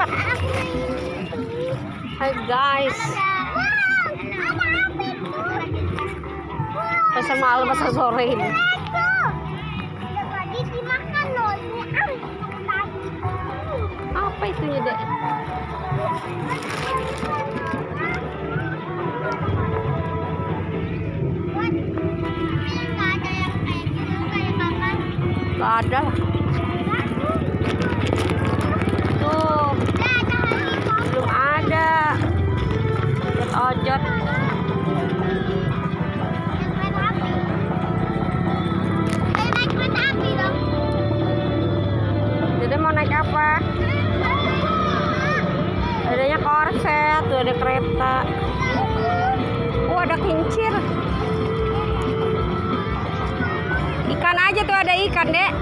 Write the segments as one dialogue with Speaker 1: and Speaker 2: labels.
Speaker 1: cepat. Hai guys. Pasar malam, pasar sore ini. Apa itunya, Dek? Gak ada lah. Tuh, belum ada. Ojot. Dede mau naik apa? Adanya korset, tuh ada kereta. Ada kincir. Ikan aja tuh, ada ikan, Dek.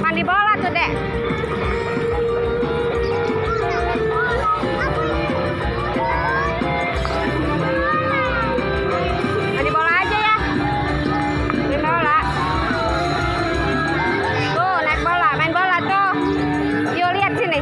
Speaker 1: Mandi bola tuh, Dek. Mandi bola aja ya. Main bola. Tuh, naik bola, main bola tuh. Yuk lihat sini.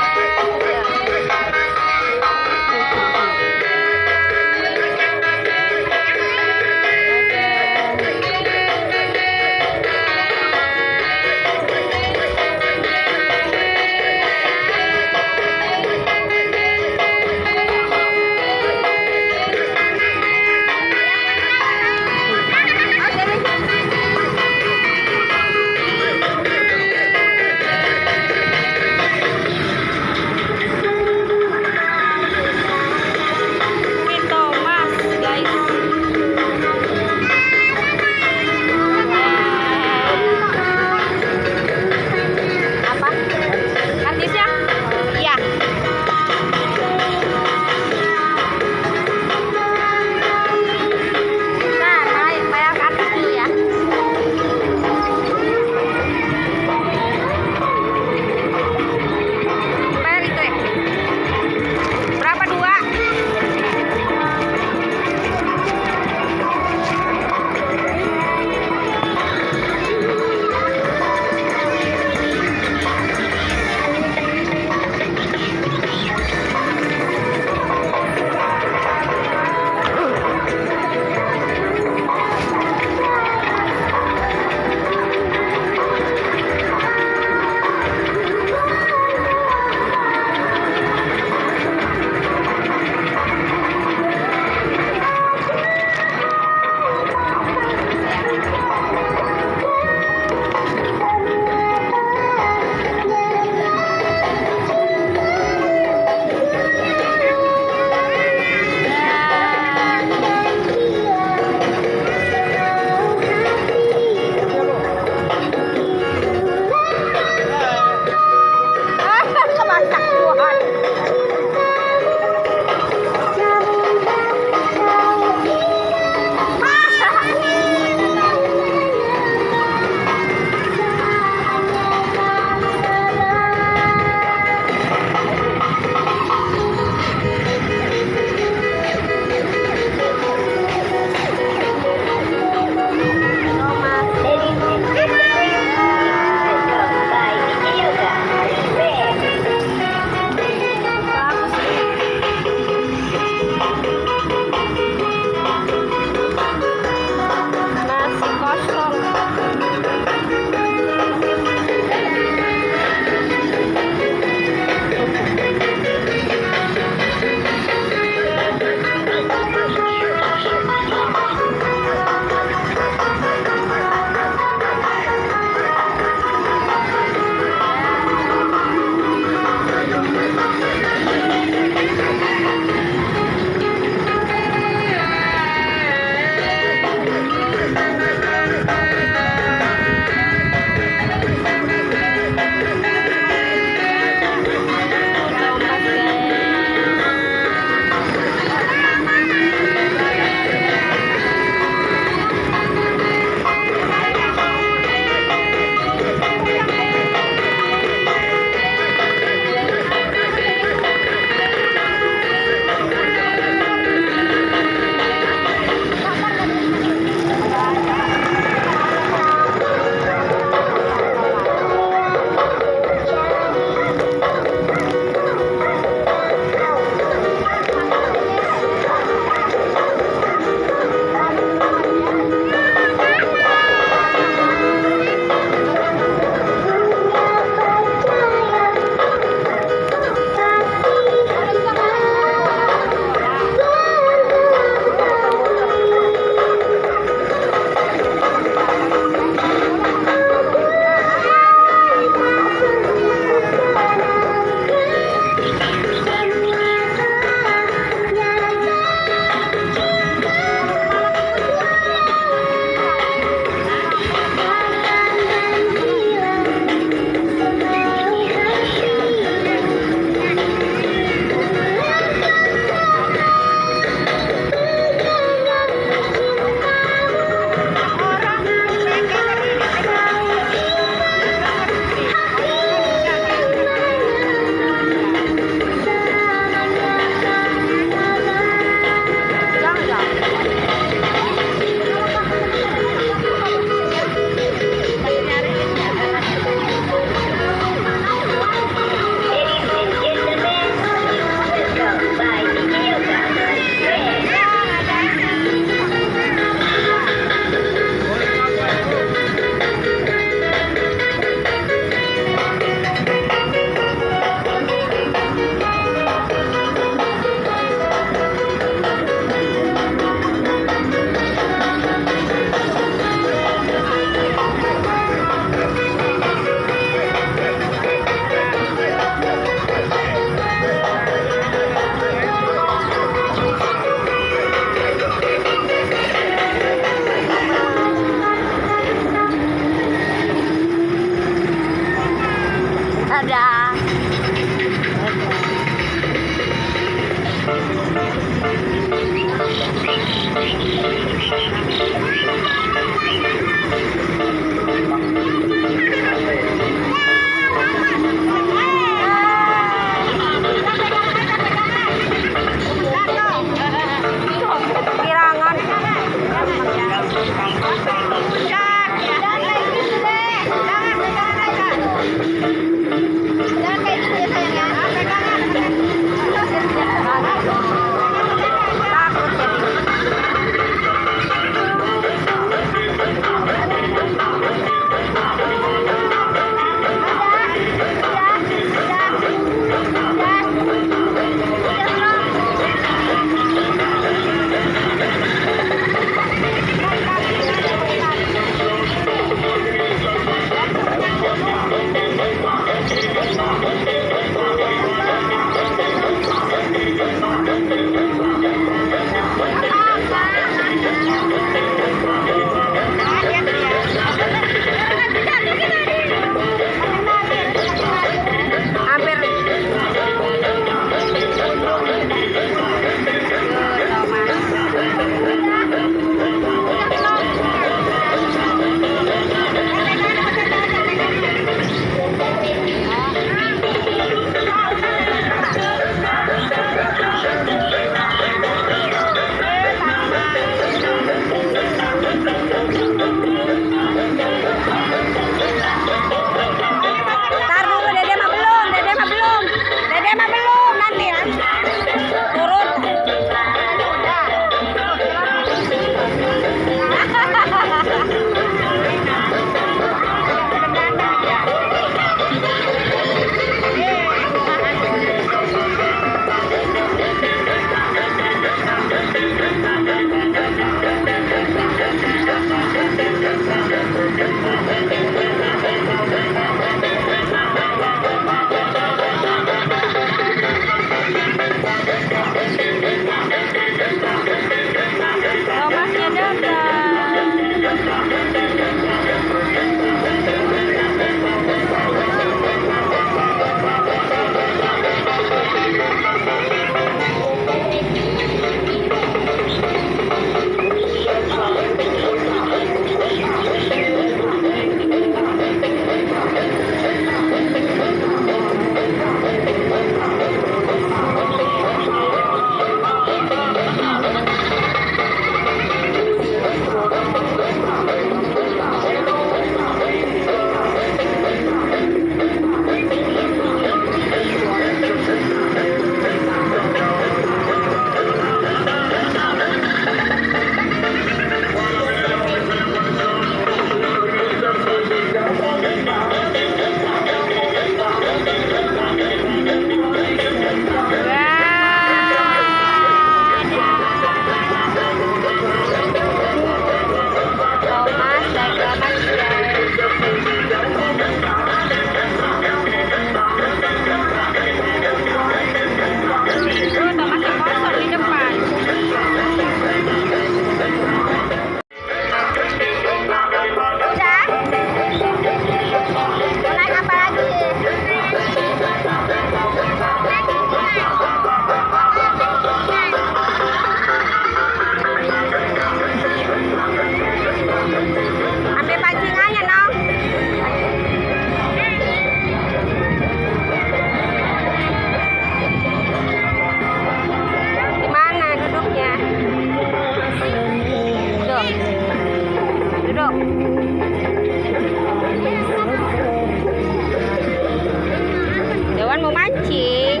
Speaker 1: mancing.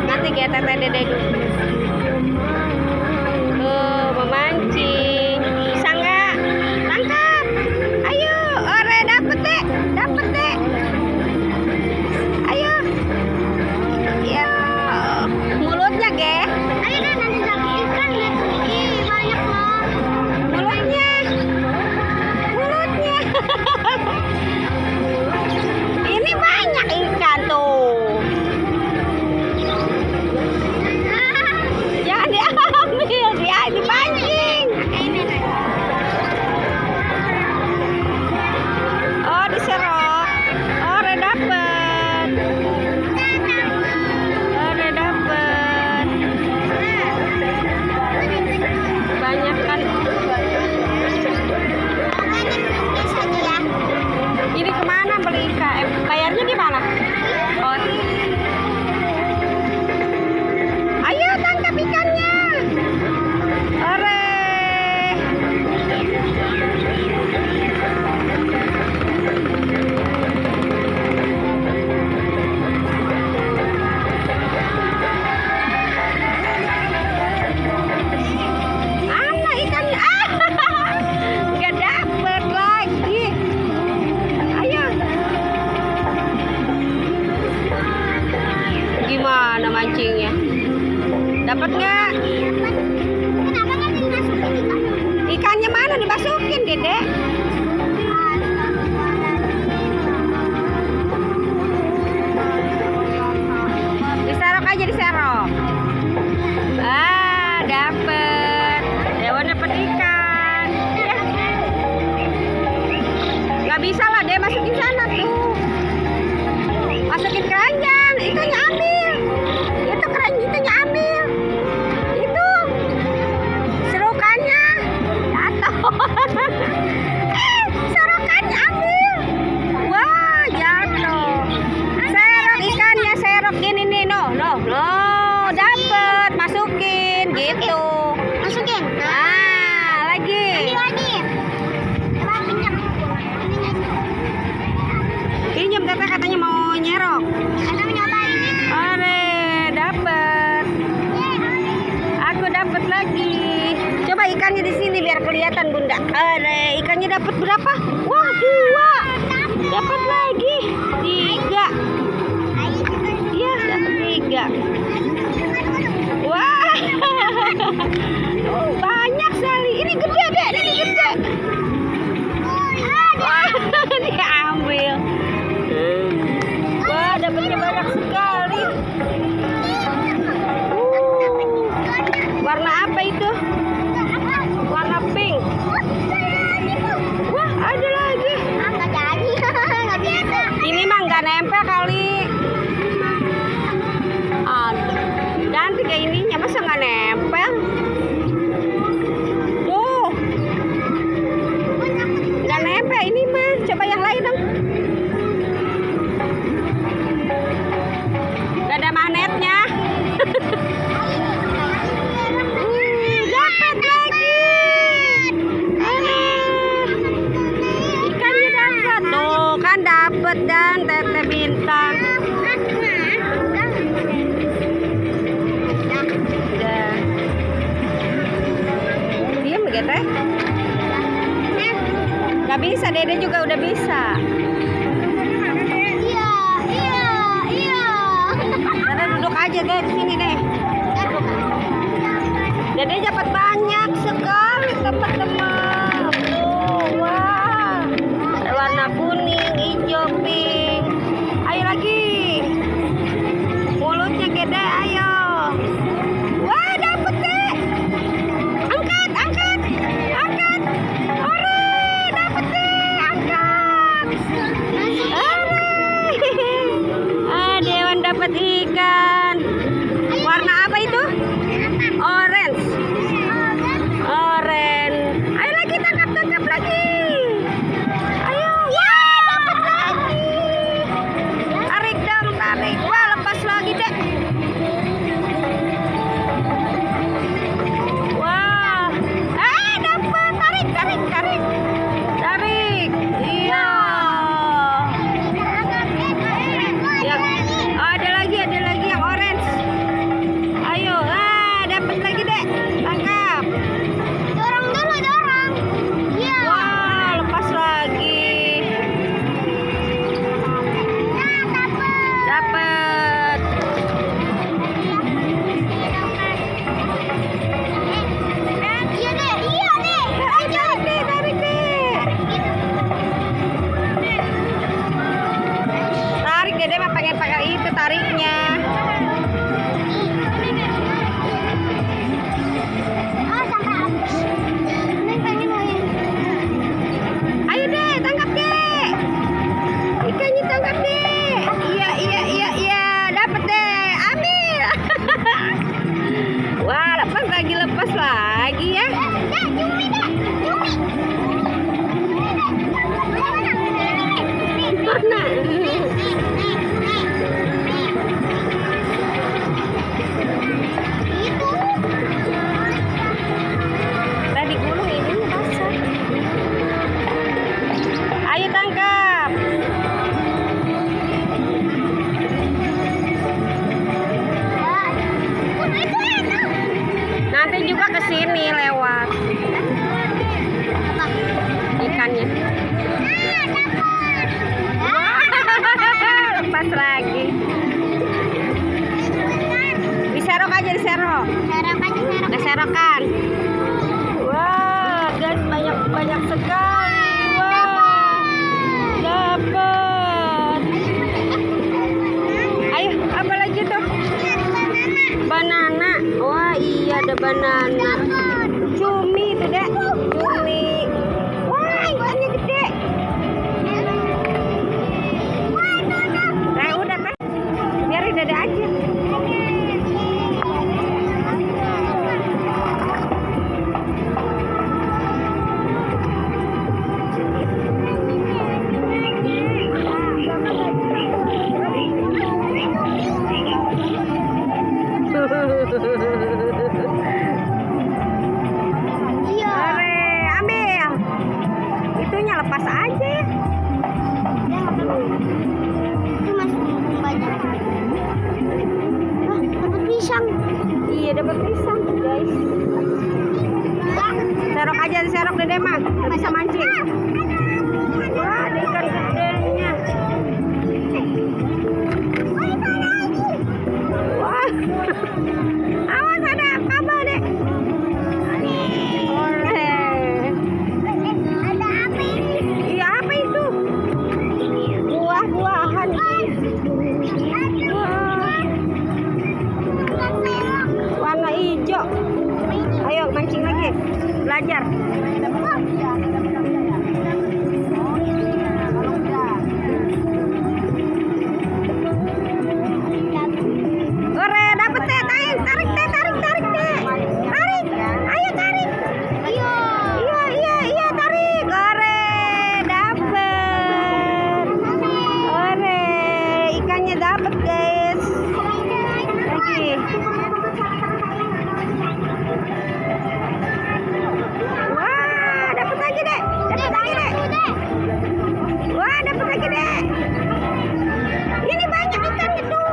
Speaker 1: Nanti kita teteh dede dulu. Tuh, memancing. Bisa nggak? Tangkap. Ayo, ore dapet deh. Dapet deh. Ayo. Ya. Mulutnya, ge.
Speaker 2: Ayo deh, nanti dapat ikan ya. Ih, banyak loh.
Speaker 1: Mulutnya. Mulutnya. Ini banyak ikan tuh. Jangan diambil, dia dipancing. Oh, diserok. Ore dapet. Ore dapet. Banyak kan. Ini kemana beli ikan? Bayarnya di mana? Oh. Ayo tangkap ikannya. Ore. Mana ikannya? Nggak dapet lagi. Ayo. Gimana mancingnya? Dapat nggak?
Speaker 2: Kenapa nggak dimasukin ikan?
Speaker 1: Ikannya mana dimasukin, Dede? Diserok aja, diserok. Ah, dapet. Dewa dapet ikan. Ya. Nggak bisa lah, deh masukin sana tuh. Masukin keranjang, ikannya ambil. Itu keranjangnya ambil. Itu serokannya jatuh. Serokannya ambil. Wah, jatuh. Serok ikannya, serok gini nih, no, dapet, masukin gitu.
Speaker 2: Masukin.
Speaker 1: Ah, lagi.
Speaker 2: Lagi. Coba pinjam.
Speaker 1: Pinjam teteh katanya mau nyerok.
Speaker 2: Kita nyoba ini.
Speaker 1: Ore, dapet. Aku dapet lagi. Coba ikannya di sini biar kelihatan, Bunda. Ore, ikannya dapat berapa? Wah, 2. Dapat lagi 3. Iya, dapat 3. Wah. Oh, banyak sekali. Ini gede, Dek. Ini gede. Wah, diambil. Wah, dapatnya banyak sekali. Warna apa itu? Warna pink. Wah, ada lagi.
Speaker 2: Nggak jadi. Nggak biasa.
Speaker 1: Ini mah nggak nempel kali. Dan 3 ininya masa nggak nempel? Tuh, nggak nempel ini mah. Coba yang lain dong. Nggak ada magnetnya. Dapat lagi. Ikannya dapat. Tuh kan dapat dan teteh bintang. Udah. Diam begitu ya? Gak bisa, Dede juga udah bisa.
Speaker 2: Iya.
Speaker 1: Dede duduk aja deh di sini deh. Dede dapat banyak sekali teman-teman. Tuh, wah. Warna kuning, hijau, pink. Ayo lagi. Mulutnya gede, ayo. Wah, dapet deh. Angkat. Ore, dapet deh, angkat. Ore. Ah, Dewan dapat ikan. Warna tariknya.
Speaker 2: Oh, sampai habis. Neng pengen mau yang
Speaker 1: Ayo deh, tangkap deh. Ikannya tangkap deh. Iya. Dapat deh. Ambil. Wah, lepas lagi ya.
Speaker 2: Cumi deh. Cumi.
Speaker 1: Mana?
Speaker 2: Itu.
Speaker 1: Tadi gulung ini basah. Ayo tangkap.
Speaker 2: Itu enak.
Speaker 1: Nanti juga ke sini lewat ikannya. Lepas lagi. Diserok aja, diserok. Keserokan. Wah, guys, banyak sekali. Wah, dapat. Ayo, apa lagi tuh? Banana. Wah, iya ada banana. Cumi itu deh. Cumi. Wah, ikannya gede. Udah teh. Biarin dada aja.
Speaker 2: Iya.
Speaker 1: Ore, ambil. Itunya lepas aja.
Speaker 2: Itu masih banyak. Dapat pisang.
Speaker 1: Iya, dapat pisang, guys. Serok aja, serok dede mah. Nggak bisa mancing. Wah, ada ikan gedenya. Wah. Awas ada kabel deh. Ore.
Speaker 2: Ada apa ini?
Speaker 1: Iya, apa itu? Buah-buahan. Wah, warna hijau. Ayo mancing lagi. Belajar. Ore, dapet teh, tarik teh. Tarik. Ayo tarik. Iya, tarik. Ore, dapet. Ore, ikannya dapet, guys. Lagi. Wah, dapet lagi deh. Wah, dapet lagi deh. Ini banyak ikan itu.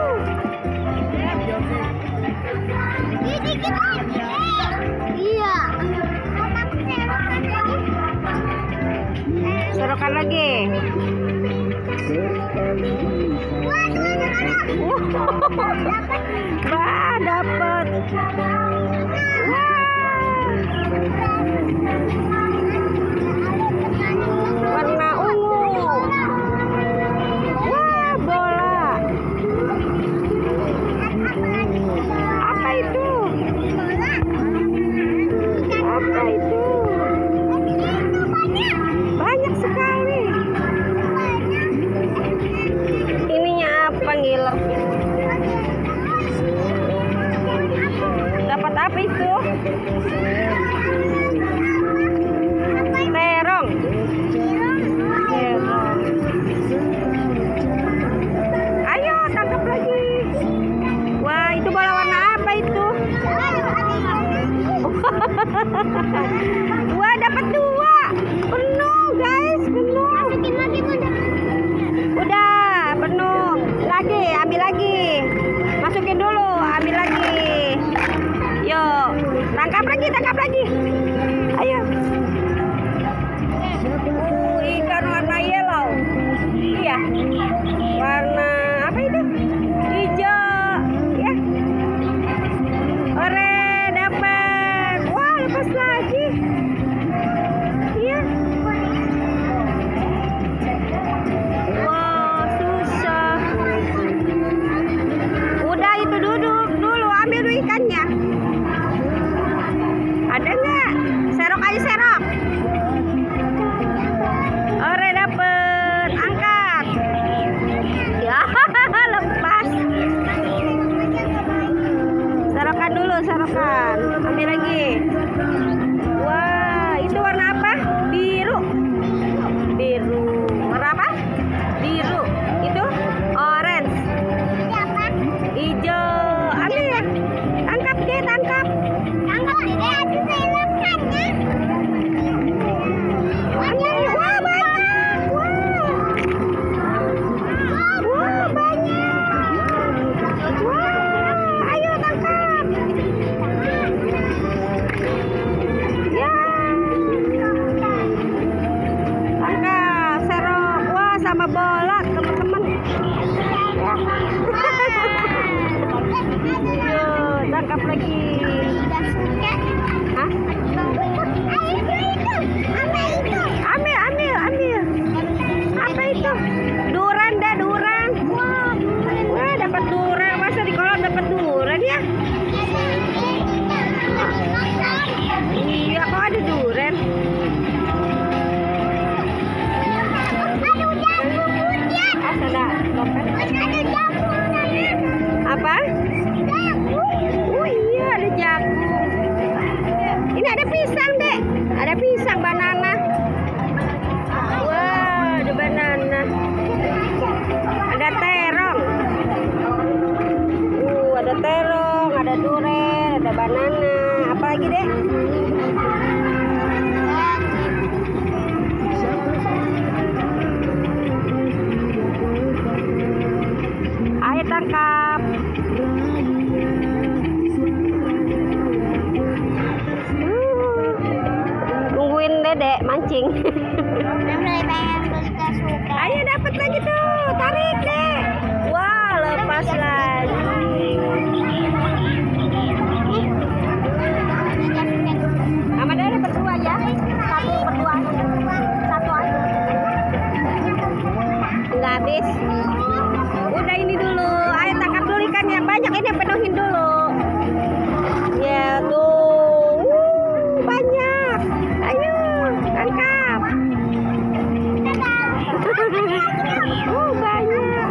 Speaker 2: Iya.
Speaker 1: Serokan lagi. Wah, dapet. Warna ungu. Wah, bola. Apa itu? Apa itu? Banyak sekali. Ininya apa, ngiler? Dapat apa itu? Terong. Ayo tangkap lagi. Wah, itu bola warna apa itu? Wah, dapat 2. Penuh, guys, penuh.
Speaker 2: Masukin lagi, Bunda.
Speaker 1: Udah, penuh. Lagi, ambil lagi. Masukin dulu, ambil lagi. Yuk, tangkap lagi. Ayo. Ikan warna yellow. Iya. Warna apa itu? Hijau. Ya. Ore, dapat. Wah, lepas lagi. Iya. Wah, susah. Apa? Oh iya, ada jagung. Ini ada pisang, Dek. Ada pisang, banana. Wah, ada banana. Ada terong. Ada terong, ada durian, ada banana. Apa lagi, Dek? Ayo tangkap. Nungguin Dedek mancing. Ayo dapat lagi tuh, tarik Dek. Wah, lepas lagi. Sama Dede dapat 2 ya. Satu berdua. Satu aja. Enggak habis. Udah ini dulu. Ayo tangkap dulu ikannya. Banyak ini penuhin dulu. Ya tuh. Banyak. Ayo tangkap. Banyak.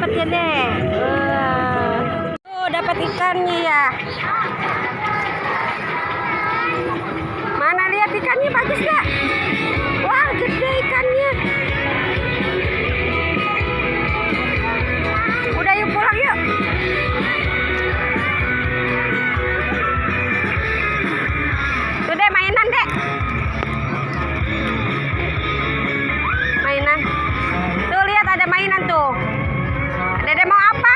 Speaker 1: dapat ya deh. Tuh dapat ikannya ya. Mana lihat ikannya bagus gak? Wah gede ikannya. Udah yuk pulang yuk. Tuh deh mainan deh. Mainan. Tuh lihat ada mainan tuh. Dede mau apa?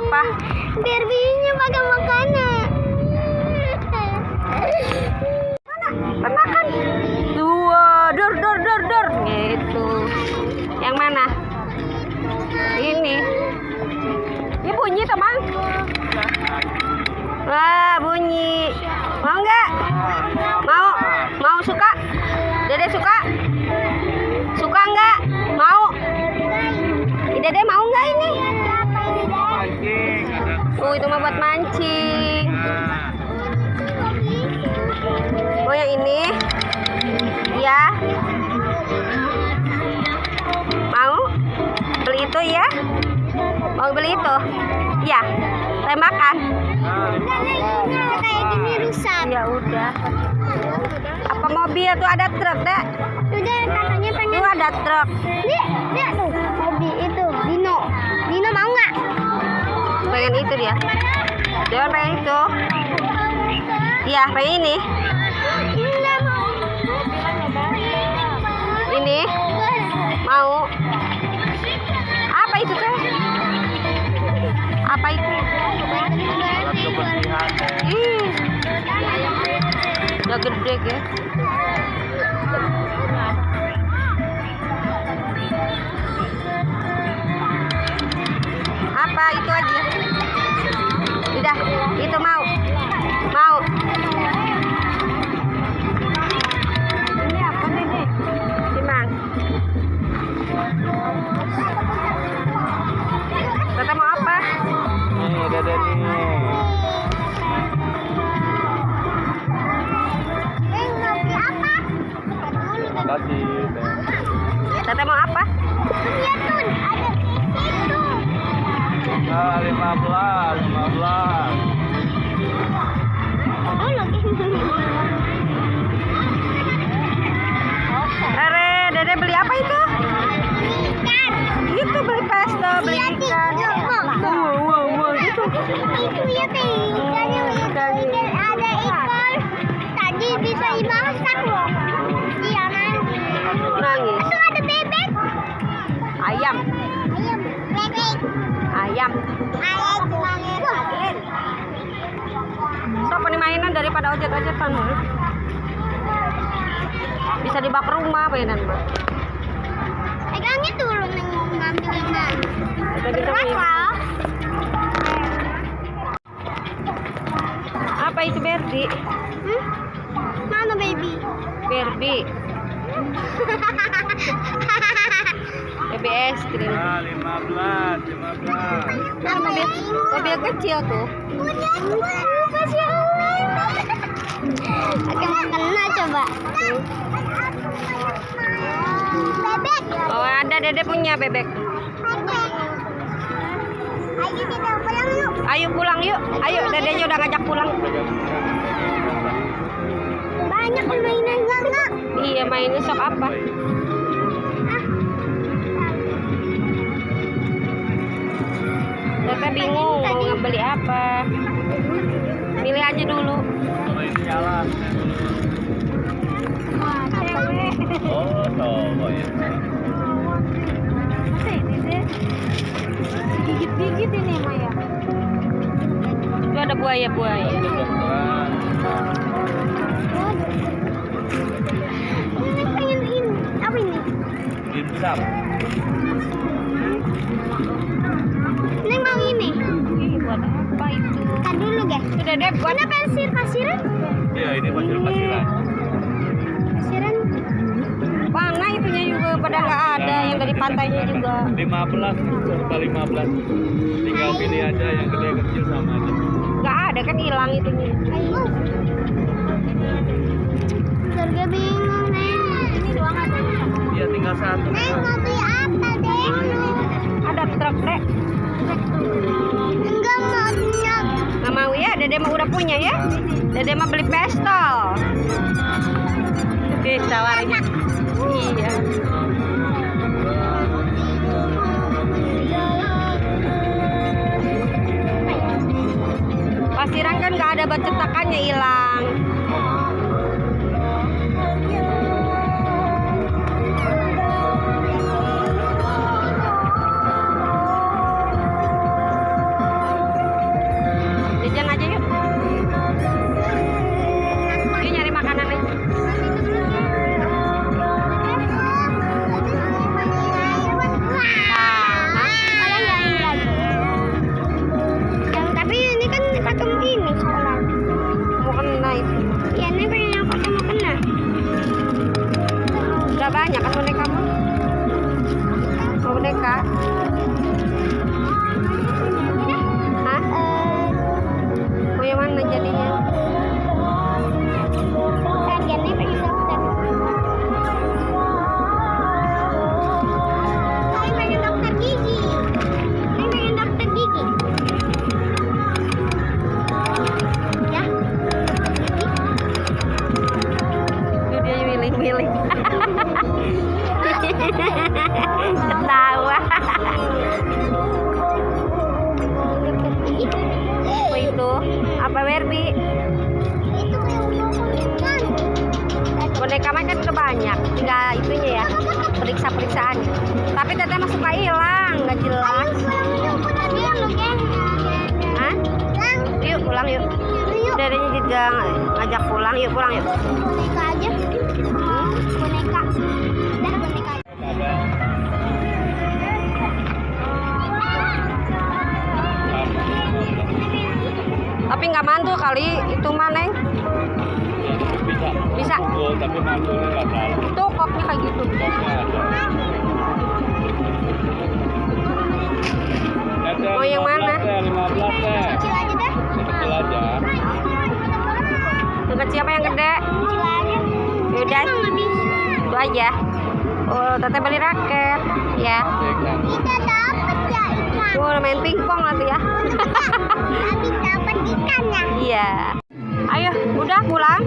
Speaker 1: Apa?
Speaker 2: Barbie-nya pakai makanan.
Speaker 1: Mana? Makan. Dua, dor. Gitu. Yang mana? Ini. Ini bunyi teman. Wah bunyi. Mau nggak? Mau suka? Dede suka? Suka nggak? Mau? Dede mau nggak ini? Oh itu mah buat mancing. Oh yang ini? Ya. Mau? Beli itu ya? Mau beli itu? Ya. Tembakan.
Speaker 2: Kayak gini rusak.
Speaker 1: Ya udah. Apa mobil tuh ada truk deh?
Speaker 2: Udah katanya pengen.
Speaker 1: Tuh ada truk.
Speaker 2: Lihat tuh mobil itu Dino. Dino mau nggak?
Speaker 1: Pengen itu dia. Dewan pengen itu. Iya pengen ini.
Speaker 2: Enggak mau.
Speaker 1: Ini mau. Apa itu teh? Apa itu? Ih. Udah gede ya. Apa itu aja? Udah, itu mau. Ini apa nih? Simang. Tata mau apa?
Speaker 3: Nih, Dede nih.
Speaker 2: Mau beli apa?
Speaker 3: Makasih.
Speaker 1: Tata mau apa?
Speaker 2: Lihat tuh ada di situ.
Speaker 3: Ah, 15.
Speaker 2: Oh lagi.
Speaker 1: Are, Dede beli apa itu?
Speaker 2: Ikan.
Speaker 1: Itu beli pesto, beli ikan. Wow, gitu.
Speaker 2: Itu ya teh ikannya itu ada ekor. Tadi bisa dimasak loh. Iya nanti.
Speaker 1: Nangis.
Speaker 2: Itu ada bebek.
Speaker 1: Ayam.
Speaker 2: Bebek.
Speaker 1: Ayam. So, apa nih mainan daripada ojek-ojekan? Bisa dibawa ke rumah mainan mah.
Speaker 2: Pegangnya dulu nih ngambilnya.
Speaker 1: Kita bisa main. Apa itu Berdi?
Speaker 2: Mana baby?
Speaker 1: Berbi. Baby es krim.
Speaker 3: Ah, 15.
Speaker 1: Nah, mobil kecil tuh.
Speaker 2: Kasih Oke, kena coba. Bebek.
Speaker 1: Oh ada Dede punya bebek.
Speaker 2: Ayo kita pulang yuk.
Speaker 1: Ayo pulang yuk. Ayo Dedenya udah ngajak pulang.
Speaker 2: Banyak permainan enggak?
Speaker 1: Iya mainnya sok apa? Dede bingung mau ngebeli apa. Milih aja dulu.
Speaker 3: Kalau ini nyala. Oh, coba ya.
Speaker 1: Gigit-gigit ini Maya. Itu ada buaya-buaya.
Speaker 2: Ini pengen ini. Apa ini?
Speaker 3: Dimsum.
Speaker 2: Ini mau ini.
Speaker 1: Ih, buat apa itu?
Speaker 2: Kan dulu guys.
Speaker 1: Itu Dede buat
Speaker 2: Mana pasiran?
Speaker 3: Iya, ini pasir-pasiran.
Speaker 2: Pasiran.
Speaker 1: mana itunya juga pada nggak ada yang dari pantainya juga.
Speaker 3: 15 serta 15. Tinggal pilih aja yang gede kecil sama aja.
Speaker 1: Nggak ada kan hilang itunya.
Speaker 2: Ayo. Surga bingung nih. Ini doang ada.
Speaker 3: Iya, tinggal salah satu.
Speaker 2: Neng mau beli apa, Dek?
Speaker 1: Ada truk, Dek.
Speaker 2: Enggak mau truk.
Speaker 1: Nggak mau ya? Dede mah udah punya ya. Dede mah beli pistol. Tawarin. Iya. Pasiran kan nggak ada batu cetakannya, hilang. Jajan aja yuk. Yuk nyari makanan aja.
Speaker 2: Tapi ini kan pakai begini sekolah.
Speaker 1: Mau kena itu.
Speaker 2: Ya, ini pengen yang pakai mau kena.
Speaker 1: Udah banyak kan boneka mah. Mau boneka? Hah? Mau yang mana jadinya?
Speaker 2: Bagiannya pengen dokter. Saya pengen dokter gigi. Saya pengen dokter gigi. Ya.
Speaker 1: Tuh dia milih-milih. Ketawa.
Speaker 2: Dokter gigi.
Speaker 1: Apa itu? Apa Barbie?
Speaker 2: Itu kan.
Speaker 1: Boneka mah kan udah banyak. Tinggal itunya ya. Periksa-periksaan. Tapi teteh mah suka hilang, nggak jelas. Hah? Yuk pulang yuk. Dedenya juga ngajak pulang. Yuk pulang yuk.
Speaker 2: Boneka aja. Boneka. Dah boneka.
Speaker 1: Tapi nggak mantul kali itu mah Neng. Bisa.
Speaker 3: Oh, tapi mantulnya nggak terlalu.
Speaker 1: Tuh koknya kayak gitu. Mau yang mana?
Speaker 3: 15 teh.
Speaker 2: Kecil aja dah.
Speaker 3: Kecil aja.
Speaker 1: Yang kecil apa yang gede?
Speaker 2: Kecil aja.
Speaker 1: Yaudah,
Speaker 2: Emang nggak bisa.
Speaker 1: itu aja. Oh, teteh beli raket. Ya.
Speaker 2: Kita dapat ya ikan.
Speaker 1: Oh, main pingpong nanti ya.
Speaker 2: Tapi dapat ikannya.
Speaker 1: Iya. Ayo, udah pulang.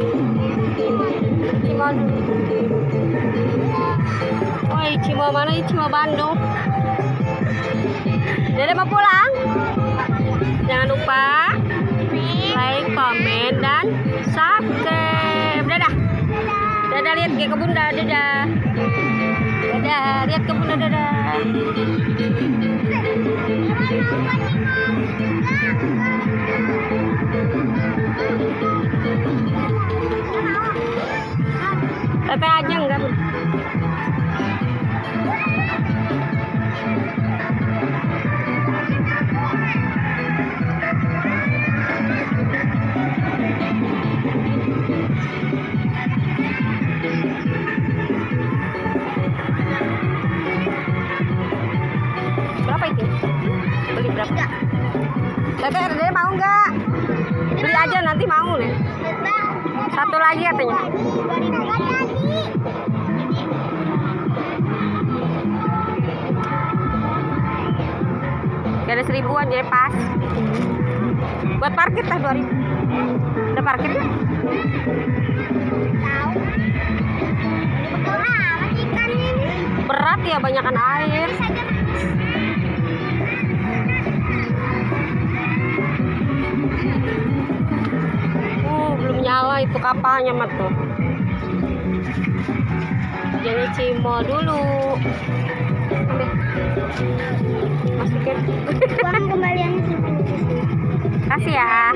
Speaker 1: Cimo. Woi, Cimo mana ini? Cimo Bandung. Dede mau pulang? Jangan lupa like, komen, dan subscribe. Dadah. Dadah, lihat ke Bunda. Dadah. Dadah, lihat ke Bunda. Dadah. Teteh aja enggak? Berapa itu? Beli berapa? Teteh Dede mau enggak? Beli aja nanti mau nih. Satu lagi katanya. Gak ada 1000-an jadi pas. Buat parkir tah 2000. Udah parkir ya? Berat ya, banyakan air. Belum nyala itu kapalnya mah tuh. Jadi Cimo dulu. Ambil. Masukin.
Speaker 2: Uang kembaliannya simpan di sini.
Speaker 1: Kasih ya.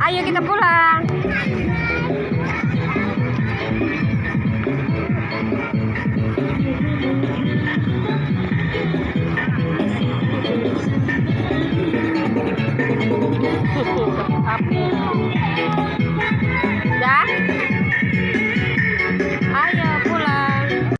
Speaker 1: Ayo kita pulang. Api.